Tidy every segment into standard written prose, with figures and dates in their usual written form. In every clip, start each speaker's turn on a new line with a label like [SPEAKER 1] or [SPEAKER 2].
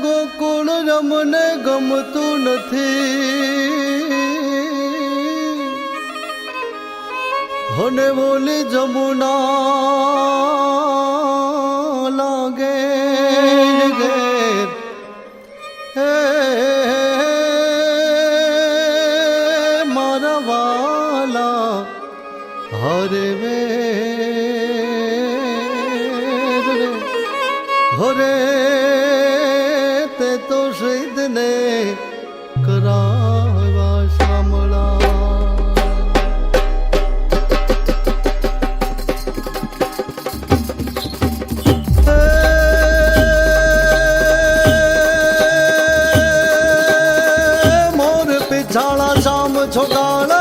[SPEAKER 1] ગોકુળ રમને ગમતું નથી અને બોલી જમુના લાગે ઘેર હે મારા વાલા હરે વે હરે તે તો શહીદ ને કરાવા સાંભળા મોર પિછાળા શામ છોગાળા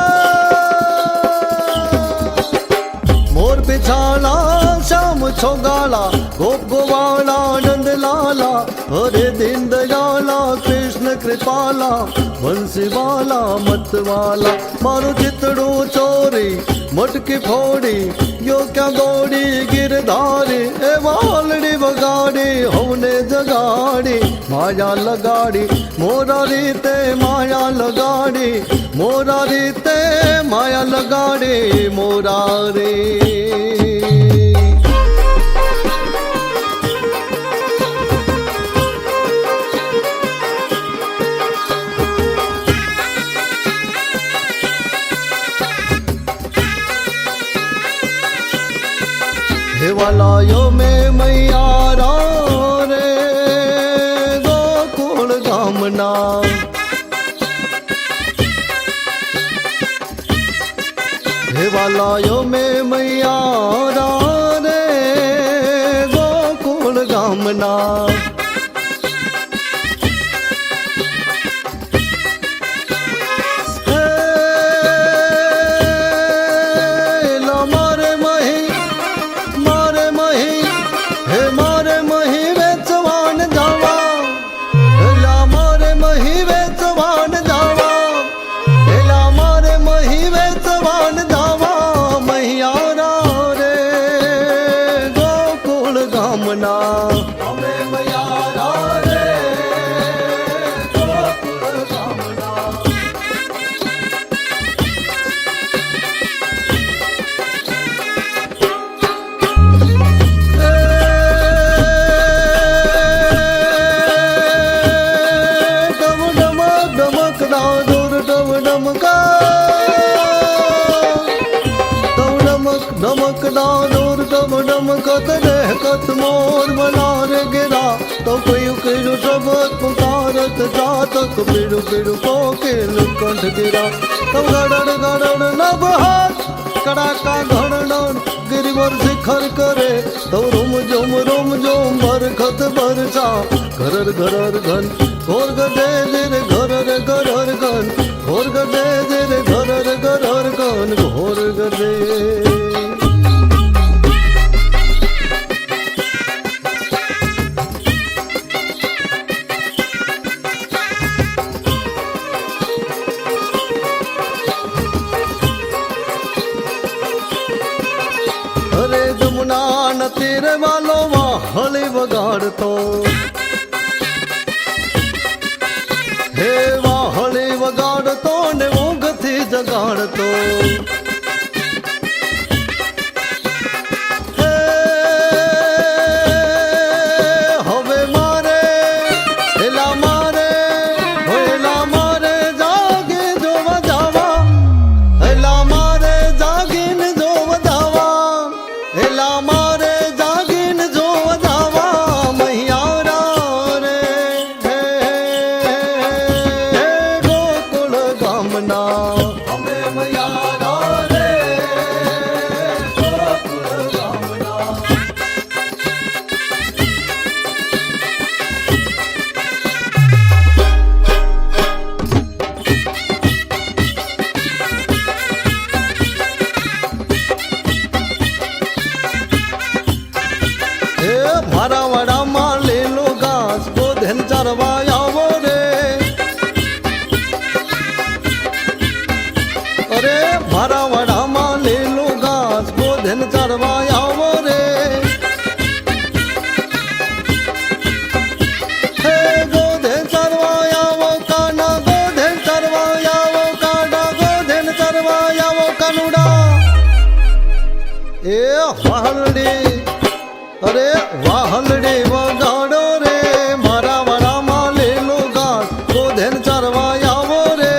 [SPEAKER 1] મોર પિછાળા શ્યામ છોગાળા ગોપ ગોવાળા નંદ લાલા હરે દીન દયાલા કૃષ્ણ કૃપાલા બંસીવાલા મતવાલા મારું ચિતડું ચોરી મટકી ફોડી યો ક્યાં દોડી ગિરધારી એ વાલડી વગાડી હવને જગાડી માયા લગાડી મોરા રીતે માયા લગાડી મોરા રીતે માયા લગાડી મોરારી वालायो में मैयारा रे गोकुल गामना हे वालायो में मैयारा रे गोकुल गामना कत रहकत मोर मनार गिरा तो कयु किरु शब्द पुकारत जातक पिरु पिरु कोकिल कंठ गिरा तो गड़न गड़न नभ हाथ कड़ाका घड़न गिरिवर शिखर करे तो रोम जोम बरखत बरसा घरर घरर घन घोर गडे दिर घरर घरर घन घोर गडे दिर घरर घरर घन घोर गडे तीर वालो वाहली वगाड़तो हे वाहली वगाड़तो ने ऊँघ थी जगाड़तो हवे मारे हेला मारे हेला मारे जागे जो वजावा हेला मारे जागिन जो वजावा हेला मारे વાહલડી અરે વાહલડી વગાડો રે મારા વાડામાં લીલો ઘાસ ગોધેન ચરવા આવો રે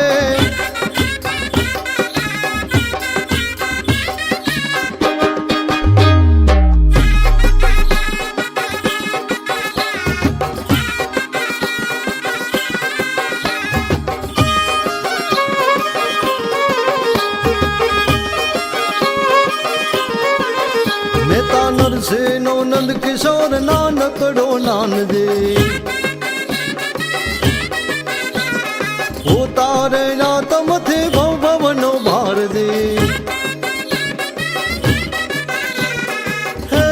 [SPEAKER 1] નેતા નરસિંહ નો નંદ કિશોર નાનકડો નાનજી ઉતારે તમથી ભવ ભવનો ભારજી હે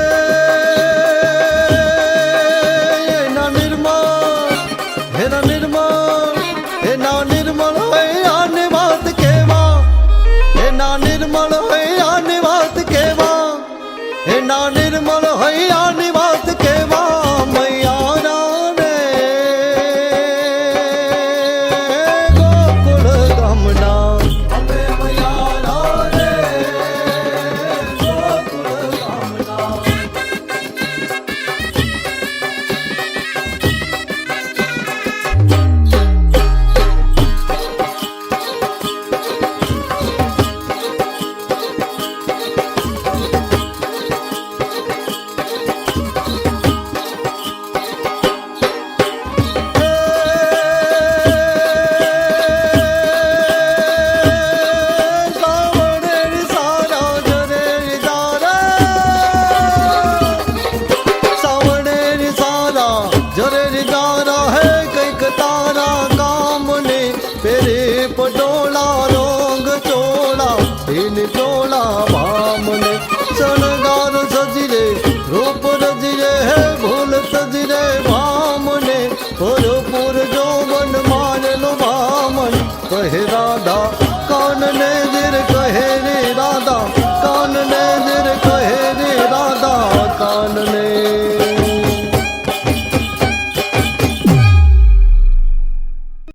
[SPEAKER 1] એના નિર્મળ હેના નિર્મળ એના નિર્મળ હોય આની વાત કેવા એના નિર્મળ હોય આની વાત કેવા એના નિર્મળ હૈયાની વાત કેવા મૈયારા રે ગોકુળ ગામના અમે મૈયારા રે ગોકુળ ગામના પટોળા રોંગ ચોળા ઈન ચોળા ભામને શણગાર સજી રે રૂપ રજી રે હે ભૂલ સજી રે ભામને ભરપૂર જોવન મારેલો ભામન કહે રાધા કાનને ગીર